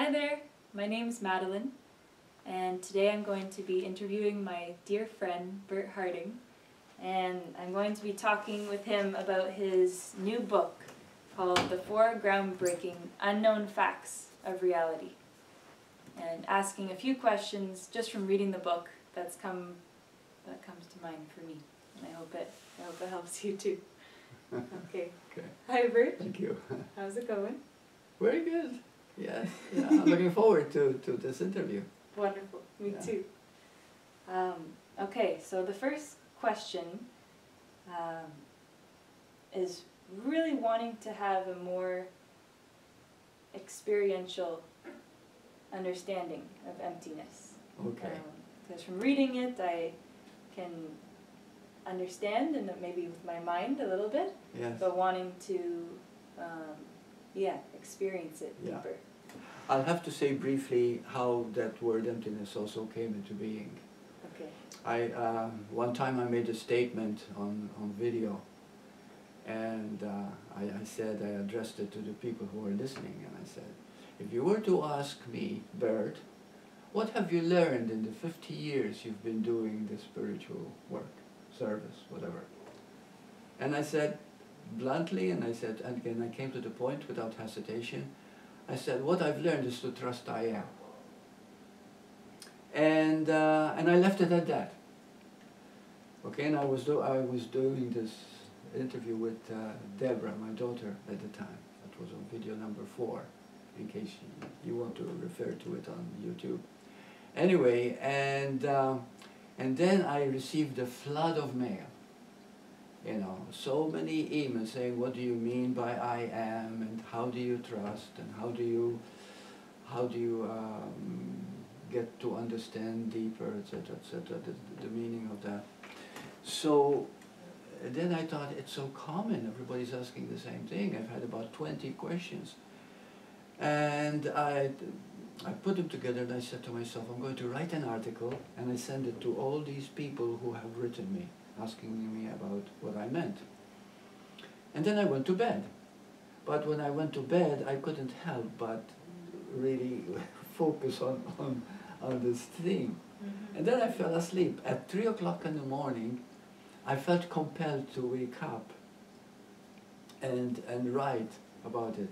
Hi there, my name's Madeline, and today I'm going to be interviewing my dear friend Bert Harding, and I'm going to be talking with him about his new book called The 4 Groundbreaking Unknown Facts of Reality, and asking a few questions just from reading the book that comes to mind for me, and I hope it helps you too. Okay. Hi Bert. Thank you. How's it going? Very good. Yes. Yeah. I'm looking forward to this interview. Wonderful. Me too. Okay, so the first question is really wanting to have a more experiential understanding of emptiness. Okay. Because from reading it, I can understand, and maybe with my mind a little bit, Yes. but wanting to, experience it deeper. I'll have to say briefly how that word emptiness also came into being. Okay. One time I made a statement on video, and I said, I addressed it to the people who were listening, and I said, if you were to ask me, Bert, what have you learned in the 50 years you've been doing this spiritual work, service, whatever? And I said, bluntly, and again I came to the point without hesitation, I said, what I've learned is to trust I am. And I left it at that. Okay, and I was doing this interview with Deborah, my daughter at the time. That was on video number 4, in case you want to refer to it on YouTube. Anyway, and then I received a flood of mail. You know, so many emails saying, what do you mean by I am, and how do you trust, and how do you get to understand deeper, etc., the meaning of that. So then I thought, it's so common, everybody's asking the same thing. I've had about 20 questions. And I put them together, and I said to myself, I'm going to write an article, and I send it to all these people who have written me, asking me about what I meant. And then I went to bed. But when I went to bed, I couldn't help but really focus on this thing. Mm-hmm. And then I fell asleep. At 3 o'clock in the morning, I felt compelled to wake up and write about it.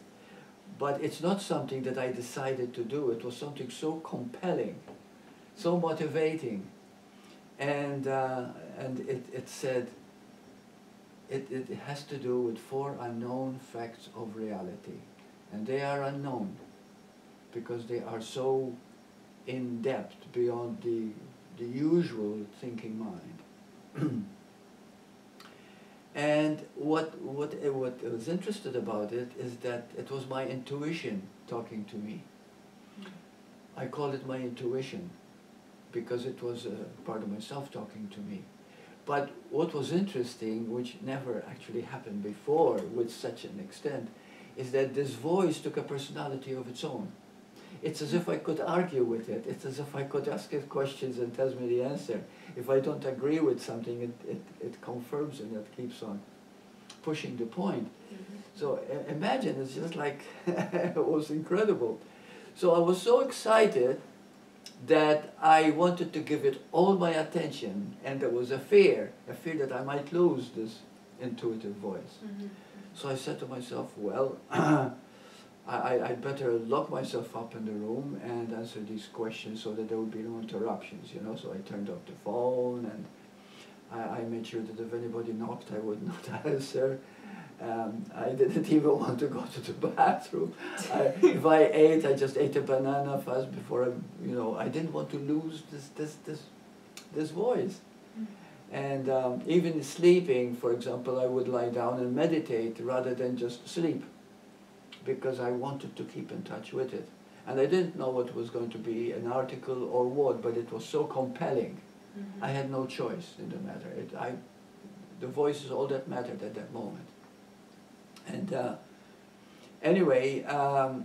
But it's not something that I decided to do. It was something so compelling, so motivating. And it said, it has to do with 4 unknown facts of reality. And they are unknown because they are so in depth beyond the usual thinking mind. And what I was interested about it is that it was my intuition talking to me. I call it my intuition, because it was part of myself talking to me. But what was interesting, which never actually happened before with such an extent, is that this voice took a personality of its own. It's as if I could argue with it. It's as if I could ask it questions and tells me the answer. If I don't agree with something, it confirms and it keeps on pushing the point. Mm-hmm. So imagine, it's just like, it was incredible. So I was so excited that I wanted to give it all my attention, and there was a fear that I might lose this intuitive voice. Mm-hmm. So I said to myself, well, I'd better lock myself up in the room and answer these questions so that there would be no interruptions, you know. So I turned off the phone, and I made sure that if anybody knocked, I would not answer. I didn't even want to go to the bathroom. If I ate, I just ate a banana fast before I didn't want to lose this voice. And even sleeping, for example, I would lie down and meditate rather than just sleep, because I wanted to keep in touch with it. And I didn't know what was going to be an article or what, but it was so compelling. Mm-hmm. I had no choice in the matter. The voice is all that mattered at that moment. And anyway,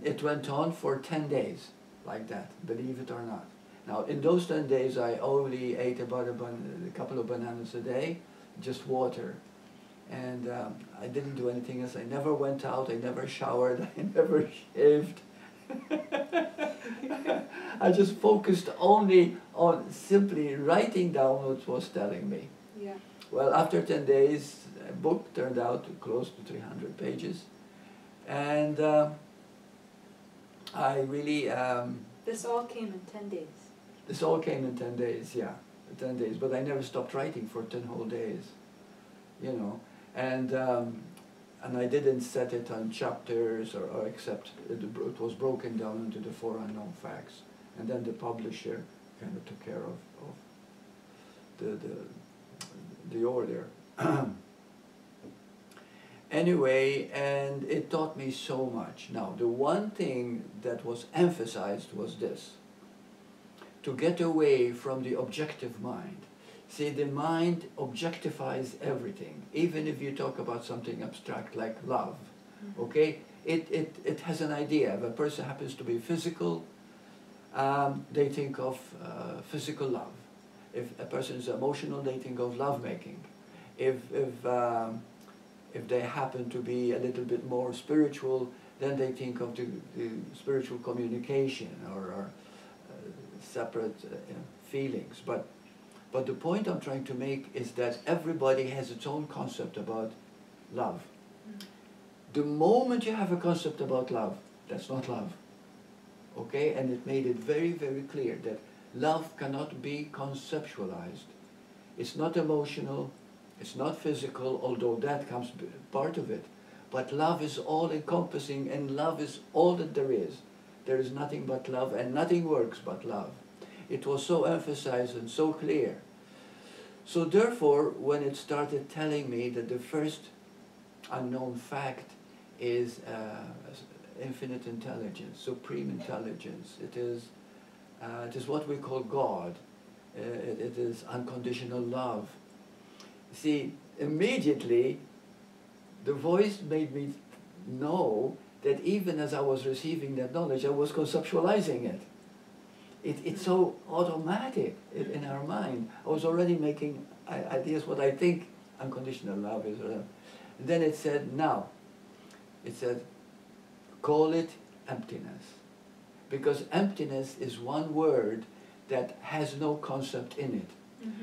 it went on for 10 days like that, believe it or not. Now, in those 10 days, I only ate about a couple of bananas a day, just water. And I didn't do anything else. I never went out, I never showered, I never shaved. I just focused only on simply writing down what was telling me. Yeah. Well, after 10 days, a book turned out close to 300 pages. And I really... This all came in 10 days. This all came in 10 days, yeah. 10 days. But I never stopped writing for 10 whole days, you know. And I didn't set it on chapters or except it was broken down into the 4 unknown facts. And then the publisher kind of took care of the order. Anyway, and it taught me so much. Now, the one thing that was emphasized was this: to get away from the objective mind. See, the mind objectifies everything, even if you talk about something abstract like love, okay? It has an idea. If a person happens to be physical, they think of physical love. If a person is emotional, they think of lovemaking. If they happen to be a little bit more spiritual, then they think of the spiritual communication or separate feelings. But the point I'm trying to make is that everybody has its own concept about love. The moment you have a concept about love, that's not love. Okay? And it made it very, very clear that love cannot be conceptualized. It's not emotional, it's not physical, although that comes part of it. But love is all-encompassing, and love is all that there is. There is nothing but love, and nothing works but love. It was so emphasized and so clear. So therefore, when it started telling me that the first unknown fact is infinite intelligence, supreme intelligence, it is what we call God, it is unconditional love. See, immediately the voice made me know that even as I was receiving that knowledge, I was conceptualizing it. It's so automatic in our mind. I was already making ideas what I think unconditional love is. And then it said, now, it said, call it emptiness. Because emptiness is one word that has no concept in it.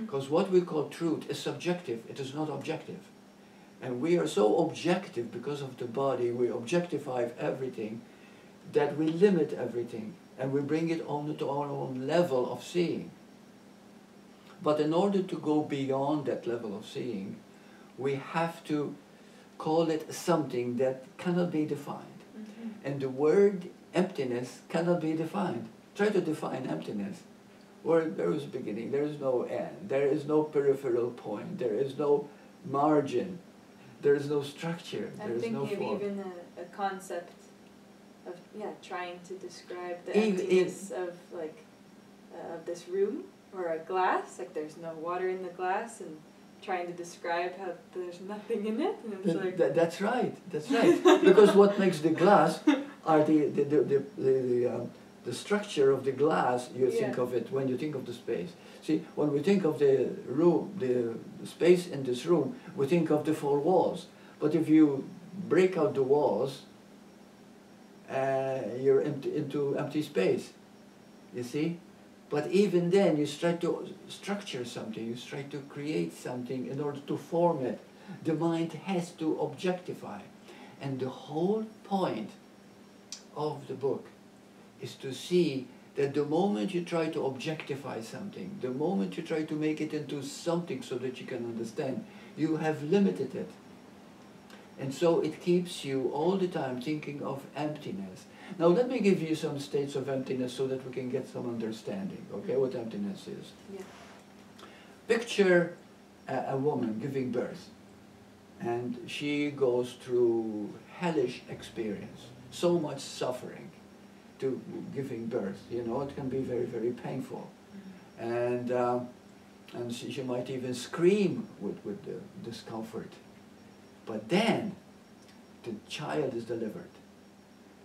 Because what we call truth is subjective, it is not objective. And we are so objective because of the body, we objectify everything, that we limit everything. And we bring it on to our own level of seeing. But in order to go beyond that level of seeing, we have to call it something that cannot be defined. And the word emptiness cannot be defined. Try to define emptiness. Where there is a beginning, there is no end, there is no peripheral point, there is no margin, there is no structure, there is no form. I'm thinking of even a concept of trying to describe the emptiness of of this room or a glass, like there's no water in the glass, and trying to describe how there's nothing in it, and it's like that's right. Because what makes the glass are the structure of the glass. You think of it when you think of the space. See, when we think of the room, the space in this room, we think of the 4 walls. But if you break out the walls, you're into empty space, you see? But even then, you try to structure something, you try to create something in order to form it. The mind has to objectify. And the whole point of the book is to see that the moment you try to objectify something, the moment you try to make it into something so that you can understand, you have limited it. And so it keeps you all the time thinking of emptiness. Now let me give you some states of emptiness so that we can get some understanding, okay, what emptiness is. Yeah. Picture a woman giving birth, and she goes through hellish experience, so much suffering to giving birth, you know, it can be very, very painful. And she might even scream with the discomfort. But then, the child is delivered.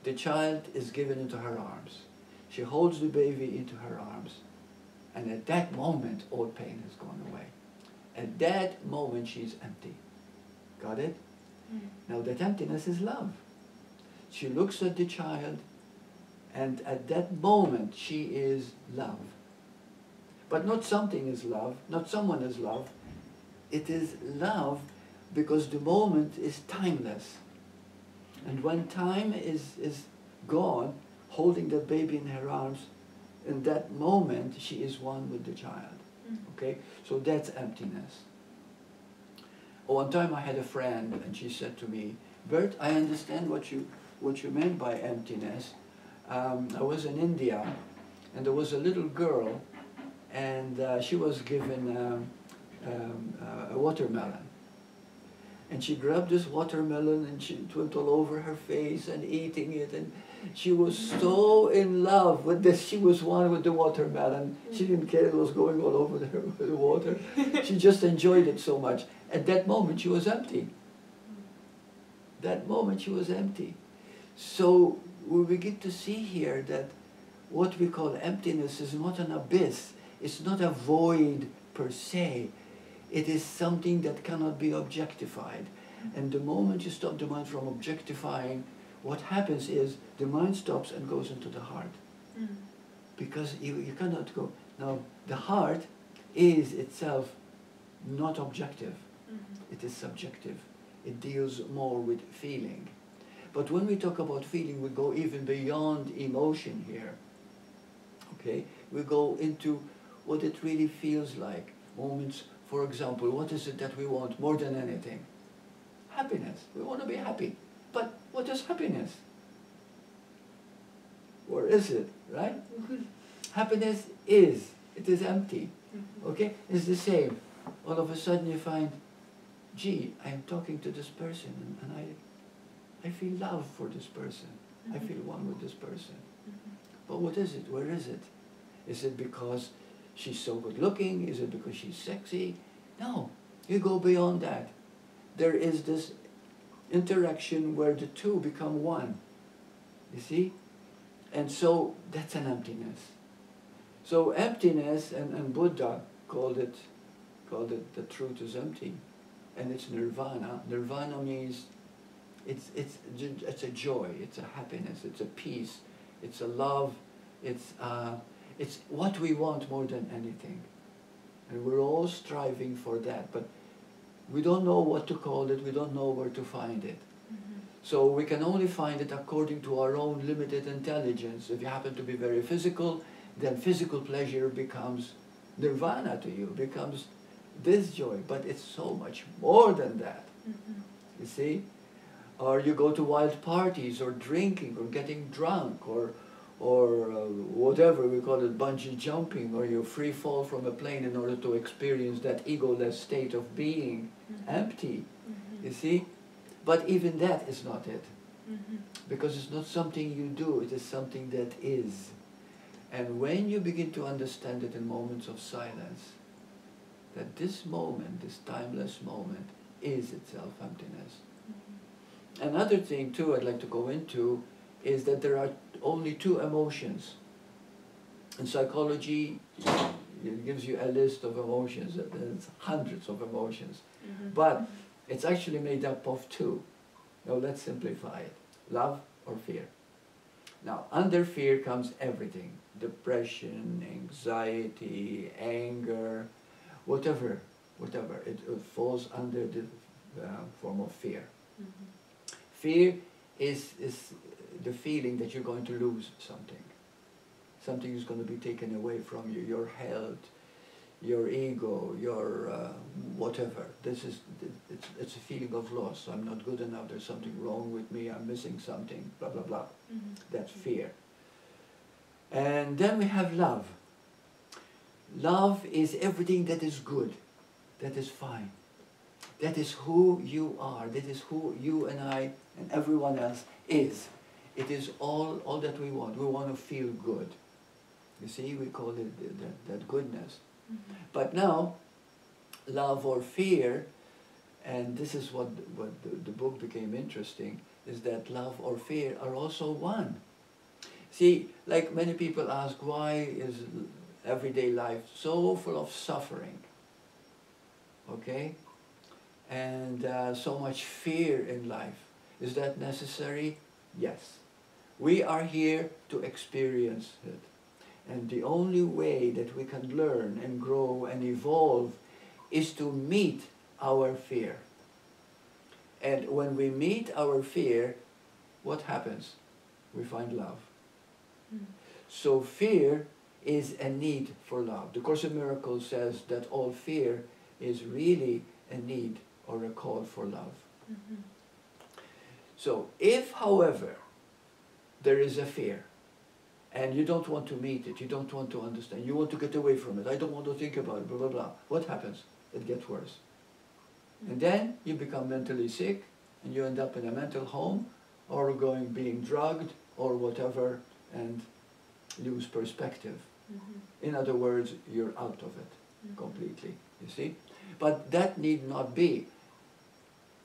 The child is given into her arms. She holds the baby into her arms. And at that moment, all pain has gone away. At that moment, she's empty. Got it? Now that emptiness is love. She looks at the child, And at that moment, she is love. But not something is love, not someone is love. It is love because the moment is timeless. And when time is gone, holding the baby in her arms, in that moment, she is one with the child. Okay? So that's emptiness. One time I had a friend, and she said to me, Bert, I understand what you meant by emptiness. I was in India, and there was a little girl, and she was given a watermelon. And she grabbed this watermelon, and it went all over her face and eating it, and she was so in love with this. She was one with the watermelon. She didn't care it was going all over the water. She just enjoyed it so much. At that moment, she was empty. That moment, she was empty. So we begin to see here that what we call emptiness is not an abyss. It's not a void per se. It is something that cannot be objectified. And the moment you stop the mind from objectifying, what happens is the mind stops and goes into the heart. Because you cannot go. Now, the heart is itself not objective. It is subjective. It deals more with feeling. But when we talk about feeling, we go even beyond emotion here. Okay? We go into what it really feels like. Moments, for example, what is it that we want more than anything? Happiness. We want to be happy. But what is happiness? Or is it, right? Happiness is. It is empty. Okay? It's the same. All of a sudden you find, gee, I'm talking to this person and I feel love for this person. I feel one with this person. But what is it? Where is it? Is it because she's so good looking? Is it because she's sexy? No. You go beyond that. There is this interaction where the two become one. You see? And so that's an emptiness. So emptiness, and Buddha called it the truth is empty. And it's nirvana. Nirvana means it's a joy, it's a happiness, it's a peace, it's a love, it's what we want more than anything. And we're all striving for that, but we don't know what to call it, we don't know where to find it. So we can only find it according to our own limited intelligence. If you happen to be very physical, then physical pleasure becomes nirvana to you, becomes this joy, but it's so much more than that. You see? Or you go to wild parties, or drinking, or getting drunk, or whatever we call it, bungee jumping, or you free fall from a plane in order to experience that egoless state of being empty. You see? But even that is not it. Because it's not something you do, it is something that is. And when you begin to understand it in moments of silence, that this moment, this timeless moment, is itself emptiness. Another thing too I'd like to go into is that there are only two emotions. In psychology, it gives you a list of emotions, there's hundreds of emotions. But it's actually made up of two. Now let's simplify it. Love or fear. Now, under fear comes everything. Depression, anxiety, anger, whatever. It falls under the form of fear. Fear is the feeling that you're going to lose something. Something is going to be taken away from you, your health, your ego, your whatever. It's a feeling of loss. I'm not good enough, there's something wrong with me, I'm missing something, blah, blah, blah. That's fear. And then we have love. Love is everything that is good, that is fine. That is who you are. That is who you and I and everyone else is. It is all that we want. We want to feel good. You see, we call it that goodness. But now, love or fear, and this is what the book became interesting, is that love or fear are also one. See, like many people ask, why is everyday life so full of suffering? Okay? And so much fear in life. Is that necessary? Yes. We are here to experience it. And the only way that we can learn and grow and evolve is to meet our fear. And when we meet our fear, what happens? We find love. So fear is a need for love. The Course in Miracles says that all fear is really a need or a call for love. So if, however, there is a fear, and you don't want to meet it, you don't want to understand, you want to get away from it, I don't want to think about it, blah, blah, blah, what happens? It gets worse. And then you become mentally sick, and you end up in a mental home, or being drugged, or whatever, and lose perspective. In other words, you're out of it completely, you see? But that need not be.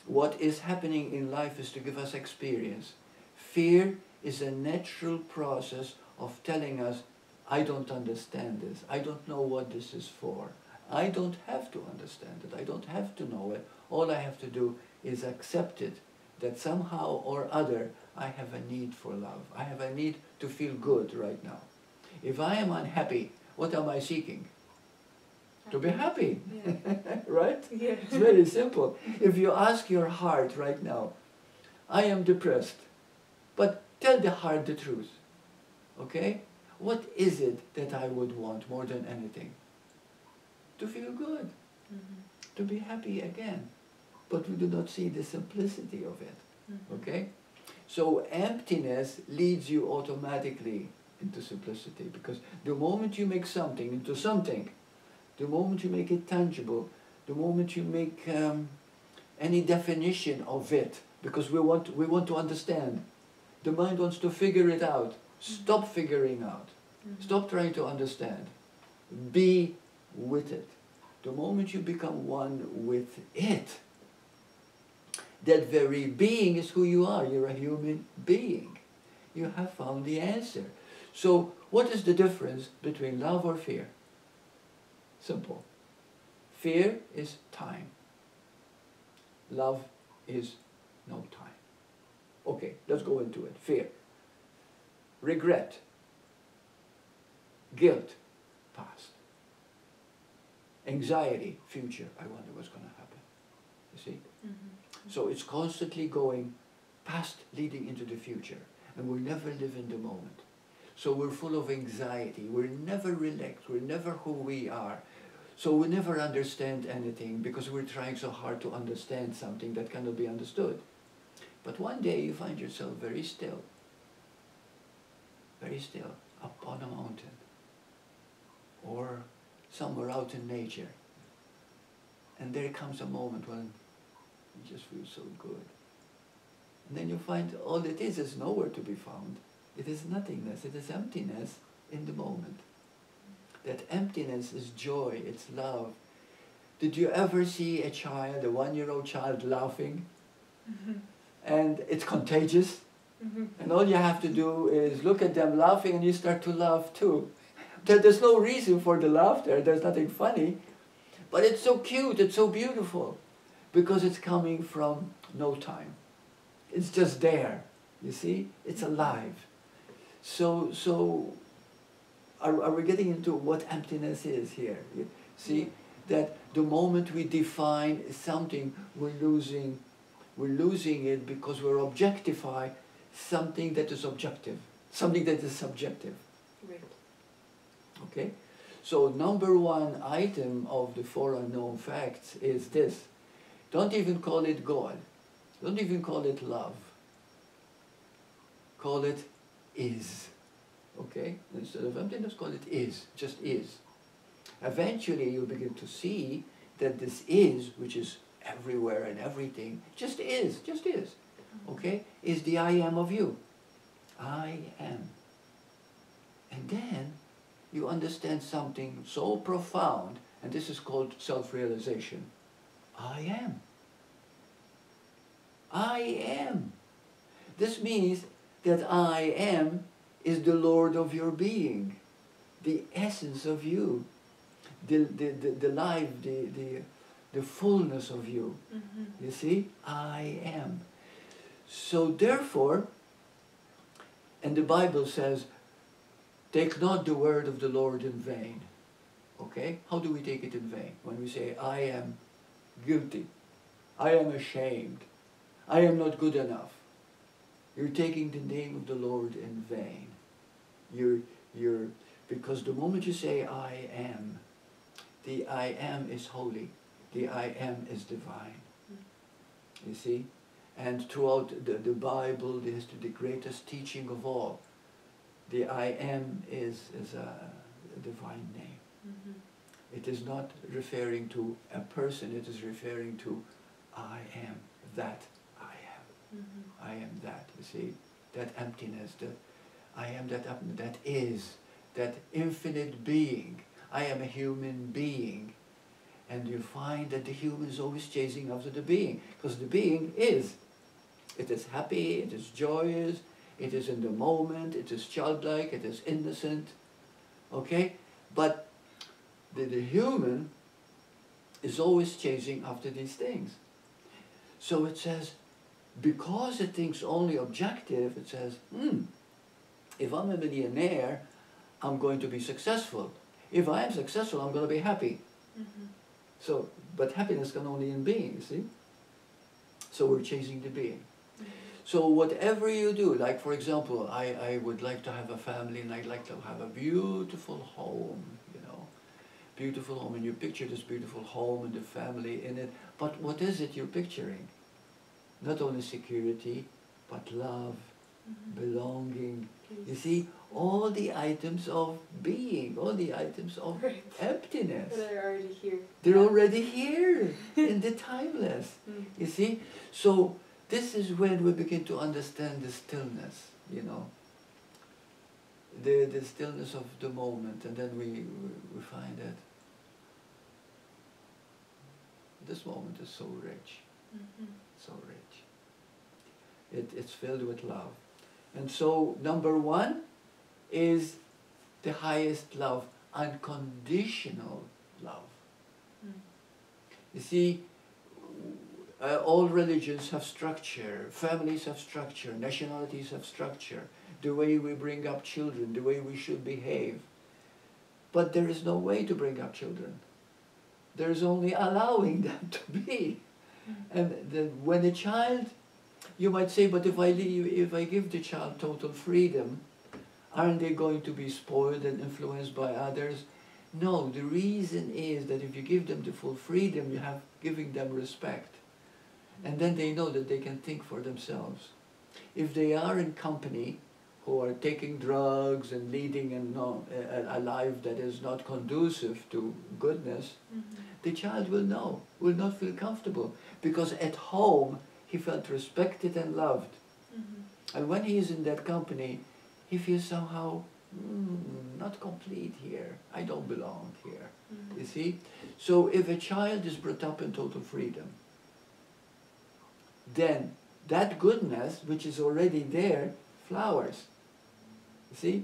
What is happening in life is to give us experience. Fear is a natural process of telling us, I don't understand this, I don't know what this is for. I don't have to understand it, I don't have to know it. All I have to do is accept it, that somehow or other I have a need for love. I have a need to feel good right now. If I am unhappy, what am I seeking? To be happy, right? Yeah. It's very simple. If you ask your heart right now, I am depressed, but tell the heart the truth, okay? What is it that I would want more than anything? To feel good, to be happy again. But we do not see the simplicity of it, okay? So emptiness leads you automatically into simplicity, because the moment you make something into something, the moment you make it tangible, the moment you make any definition of it, because we want to understand. The mind wants to figure it out. Stop figuring out. Stop trying to understand. Be with it. The moment you become one with it, that very being is who you are. You're a human being. You have found the answer. So what is the difference between love or fear? Simple. Fear is time. Love is no time. Okay, let's go into it. Fear. Regret. Guilt. Past. Anxiety. Future. I wonder what's going to happen. You see? So it's constantly going past, leading into the future. And we never live in the moment. So we're full of anxiety. We're never relaxed. We're never who we are. So we never understand anything because we're trying so hard to understand something that cannot be understood. But one day you find yourself very still, up on a mountain, or somewhere out in nature. And there comes a moment when you just feel so good. And then you find all it is nowhere to be found. It is nothingness, it is emptiness in the moment. That emptiness is joy, it's love. Did you ever see a child, a 1-year-old child laughing? And it's contagious. And all you have to do is look at them laughing and you start to laugh too. There's no reason for the laughter, there's nothing funny. But it's so cute, it's so beautiful. Because it's coming from no time. It's just there, you see? It's alive. So are we getting into what emptiness is here? You see, that the moment we define something, we're losing it because we're objectifying something that is objective, something that is subjective. Right. Okay? So number one item of the 4 unknown facts is this. Don't even call it God. Don't even call it love. Call it is. Okay? Instead of emptiness, call it is. Just is. Eventually you'll begin to see that this is, which is everywhere and everything, just is. Okay? Is the I am of you. I am. And then you understand something so profound, and this is called self-realization. I am. I am. This means that I am is the Lord of your being, the essence of you, the life, the fullness of you. You see? I am. So therefore, And the Bible says, take not the word of the Lord in vain. Okay? How do we take it in vain? When we say, I am guilty, I am ashamed, I am not good enough. You're taking the name of the Lord in vain. Because the moment you say, I am, the I am is holy. The I am is divine. You see? And throughout the Bible, this is the greatest teaching of all. The I am is a divine name. Mm-hmm. It is not referring to a person, it is referring to I am that I am. Mm-hmm. I am that, you see? That emptiness, that I am that is, that infinite being. I am a human being. And you find that the human is always chasing after the being, because the being is. It is happy, it is joyous, it is in the moment, it is childlike, it is innocent. Okay? But the human is always chasing after these things. So it says, because it thinks only objective, it says, if I'm a millionaire, I'm going to be successful. If I am successful, I'm going to be happy. Mm-hmm. So, but happiness can only in being, you see? So we're chasing the being. Mm-hmm. So whatever you do, like for example, I would like to have a family and I'd like to have a beautiful home, you know. Beautiful home, and you picture this beautiful home and the family in it. But what is it you're picturing? Not only security, but love, belonging. You see, all the items of being, all the items of emptiness. They're already here. They're already here in the timeless. You see? So this is when we begin to understand the stillness, you know. The stillness of the moment, and then we find that this moment is so rich, so rich. It's filled with love. And so number one is the highest love, unconditional love. You see, all religions have structure, families have structure, nationalities have structure, the way we bring up children, the way we should behave. But there is no way to bring up children. There is only allowing them to be. And when a child, you might say, but if I give the child total freedom, aren't they going to be spoiled and influenced by others? No, the reason is that if you give them the full freedom, you have giving them respect. And then they know that they can think for themselves. If they are in company who are taking drugs and leading a life that is not conducive to goodness, the child will know, will not feel comfortable. Because at home, he felt respected and loved. And when he is in that company, he feels somehow, not complete here. I don't belong here. You see? So if a child is brought up in total freedom, then that goodness, which is already there, flowers. You see?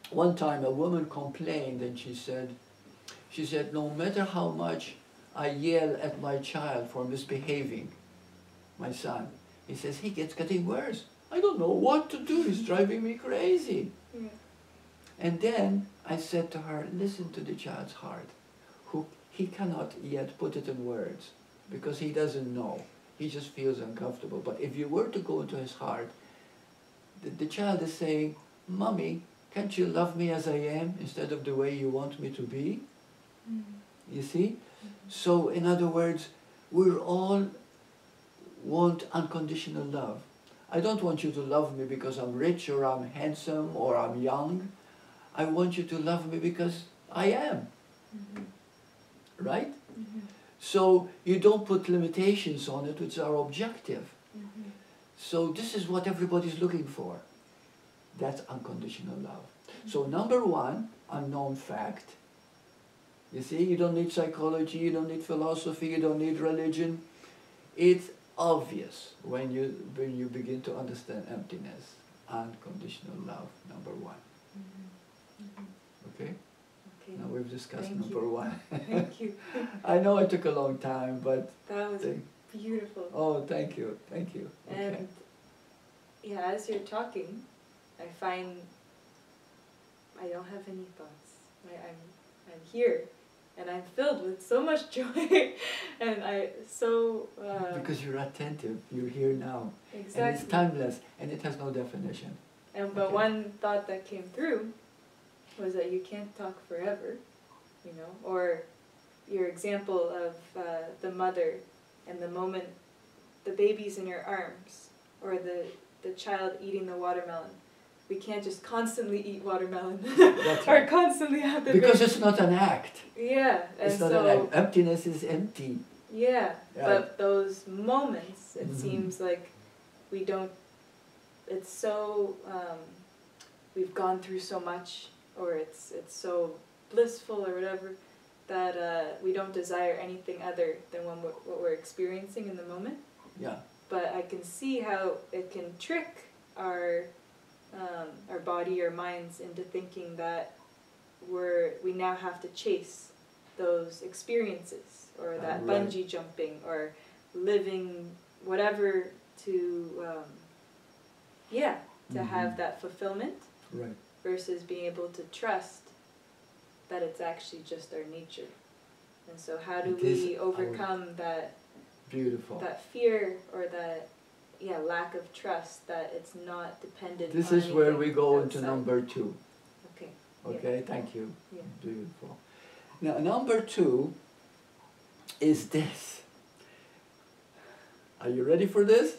One time a woman complained and she said, no matter how much I yell at my child for misbehaving, my son, he says, he gets getting worse. I don't know what to do. He's driving me crazy. Yeah. And then I said to her, listen to the child's heart. He cannot yet put it in words because he doesn't know. He just feels uncomfortable. But if you were to go into his heart, the child is saying, Mommy, can't you love me as I am instead of the way you want me to be? You see? So in other words, we all want unconditional love. I don't want you to love me because I'm rich or I'm handsome or I'm young. I want you to love me because I am. Right? So you don't put limitations on it, which are objective. So this is what everybody's looking for. That's unconditional love. So number one, unknown fact. You see, you don't need psychology, you don't need philosophy, you don't need religion. It's obvious when you begin to understand emptiness. Unconditional love, number one. Okay? Okay. Now we've discussed number one. Thank you. I know it took a long time, but... That was beautiful. Oh, thank you, thank you. And okay. yeah, as you're talking, I find I don't have any thoughts. I'm here, and I'm filled with so much joy, and because you're attentive, you're here now. Exactly. And it's timeless, and it has no definition. But one thought that came through was that you can't talk forever, or your example of the mother and the moment the baby's in your arms, or the child eating the watermelon. We can't just constantly eat watermelon That's or right. constantly have the Because baby. it's not an act. Yeah. It's not an act. Emptiness is empty. Yeah, Yeah. but those moments, it Mhm. seems like we don't, it's so, we've gone through so much, or it's so blissful or whatever, that we don't desire anything other than what we're experiencing in the moment. Yeah. But I can see how it can trick our body or minds into thinking that we now have to chase those experiences, or that Right. bungee jumping, or living whatever to Mhm. have that fulfillment, Right. versus being able to trust that it's actually just our nature. And so how do It is we overcome that Beautiful. fear, or that lack of trust, that it's not dependent This on is where anything we go into outside? number 2. Okay. Okay, thank you. Yeah. Beautiful. Now, number 2 is this. Are you ready for this?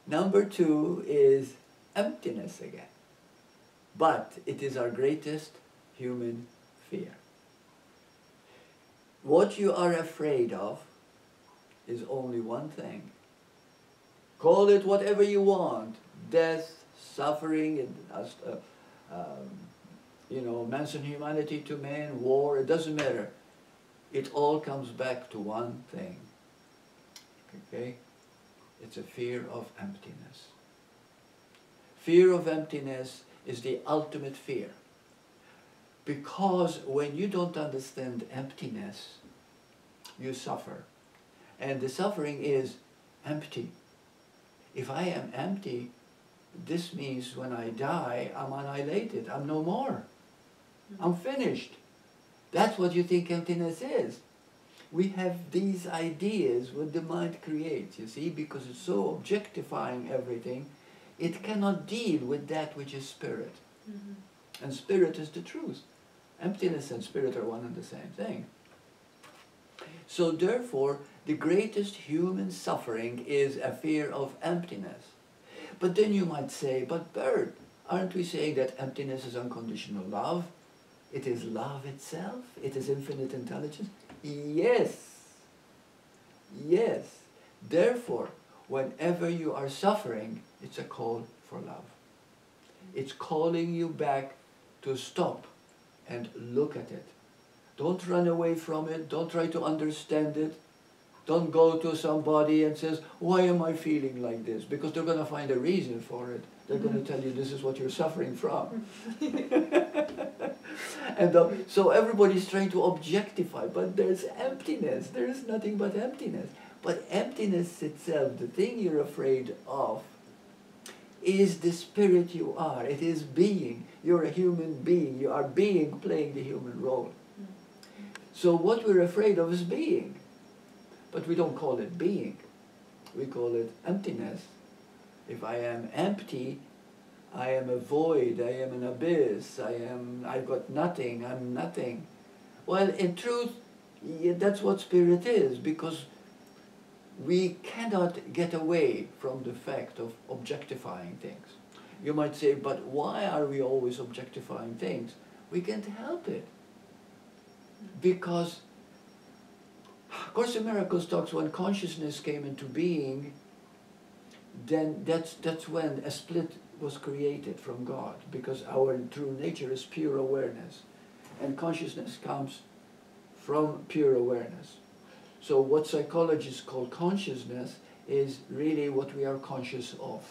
Number 2 is emptiness again. But it is our greatest human fear. What you are afraid of is only one thing. Call it whatever you want. Death, suffering, mention humanity to man, war, it doesn't matter. It all comes back to one thing. Okay? It's a fear of emptiness. Fear of emptiness is the ultimate fear. Because when you don't understand emptiness, you suffer. And the suffering is empty. If I am empty, this means when I die, I'm annihilated. I'm no more. I'm finished. That's what you think emptiness is. We have these ideas what the mind creates, you see, because it's so objectifying everything, it cannot deal with that which is spirit. Mm-hmm. And spirit is the truth. Emptiness and spirit are one and the same thing. So therefore, the greatest human suffering is a fear of emptiness. But then you might say, but Bert, aren't we saying that emptiness is unconditional love? It is love itself? It is infinite intelligence? Yes. Yes. Therefore, whenever you are suffering, it's a call for love. It's calling you back to stop and look at it. Don't run away from it. Don't try to understand it. Don't go to somebody and says, why am I feeling like this? Because they're going to find a reason for it. They're going to tell you this is what you're suffering from. And so everybody's trying to objectify, but there's emptiness. There is nothing but emptiness. But emptiness itself, the thing you're afraid of, is the spirit you are. It is being. You're a human being. You are being playing the human role. So what we're afraid of is being. But we don't call it being. We call it emptiness. If I am empty, I am a void, I am an abyss, I've got nothing, I'm nothing. Well, in truth, that's what spirit is, because we cannot get away from the fact of objectifying things. You might say, but why are we always objectifying things? We can't help it. Because Course in Miracles talks when consciousness came into being, then that's when a split was created from God, because our true nature is pure awareness, and consciousness comes from pure awareness. So what psychologists call consciousness is really what we are conscious of.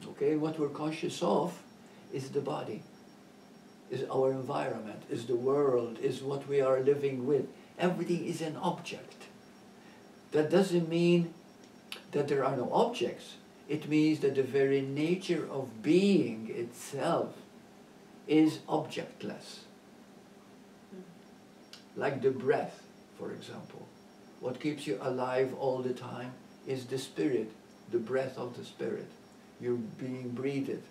Okay, what we're conscious of is the body, is our environment, is the world, is what we are living with. Everything is an object. That doesn't mean that there are no objects. It means that the very nature of being itself is objectless. Like the breath, for example. What keeps you alive all the time is the spirit, the breath of the spirit. You're being breathed.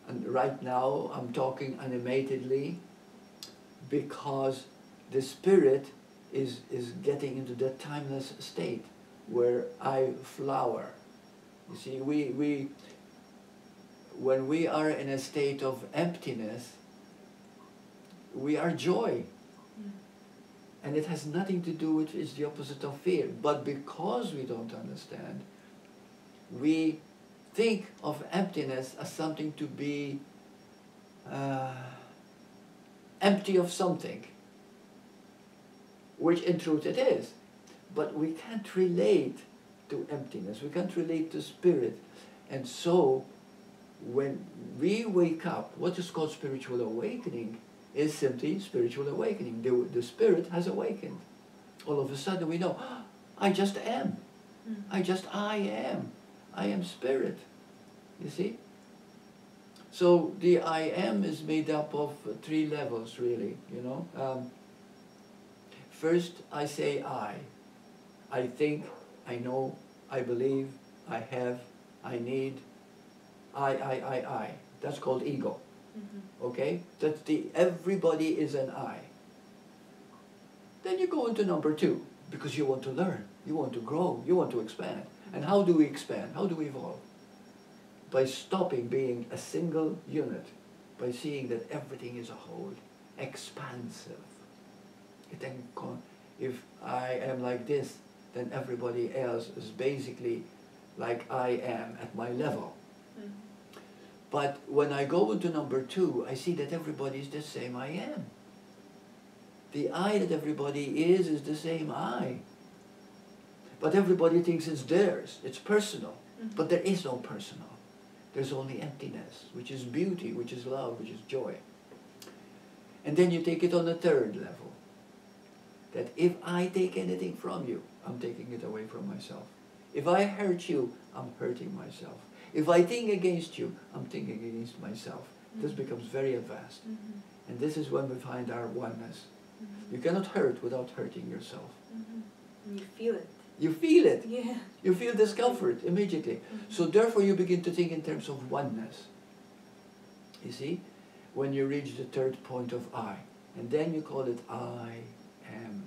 And right now I'm talking animatedly because the spirit is getting into that timeless state where I flower. You see, when we are in a state of emptiness, we are joy. And it has nothing to do with, it's the opposite of fear. But because we don't understand, we think of emptiness as something to be empty of something, which in truth it is. But we can't relate to emptiness, we can't relate to spirit. And so, when we wake up, what is called spiritual awakening is simply spiritual awakening. The spirit has awakened. All of a sudden we know, oh, I just am. I am. I am spirit. You see? So the I am is made up of 3 levels, really, you know. First, I say I. I think, I know, I believe, I have, I need, I. That's called ego. Okay? That's everybody is an I. Then you go into number 2, because you want to learn, you want to grow, you want to expand. And how do we expand? How do we evolve? By stopping being a single unit, by seeing that everything is a whole, expansive. If I am like this, then everybody else is basically like I am at my level. But when I go into number 2, I see that everybody is the same I am. The I that everybody is the same I. But everybody thinks it's theirs, it's personal. But there is no personal. There's only emptiness, which is beauty, which is love, which is joy. And then you take it on the 3rd level. That if I take anything from you, I'm taking it away from myself. If I hurt you, I'm hurting myself. If I think against you, I'm thinking against myself. This becomes very advanced. And this is when we find our oneness. You cannot hurt without hurting yourself. And you feel it. You feel it. Yeah. You feel discomfort immediately. So therefore you begin to think in terms of oneness. You see? When you reach the 3rd point of I. And then you call it I am.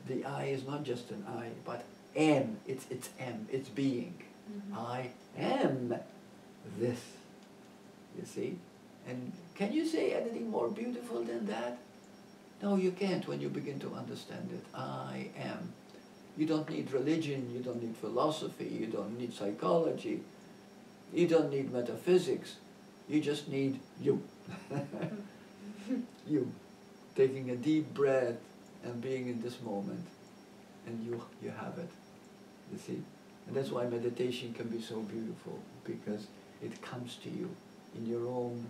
The I is not just an I, but am. It's M. It's being. I am this. You see? And can you say anything more beautiful than that? No, you can't when you begin to understand it. I am. You don't need religion, you don't need philosophy, you don't need psychology, you don't need metaphysics. You just need you. You. Taking a deep breath and being in this moment. And you have it. You see? And that's why meditation can be so beautiful, because it comes to you in your own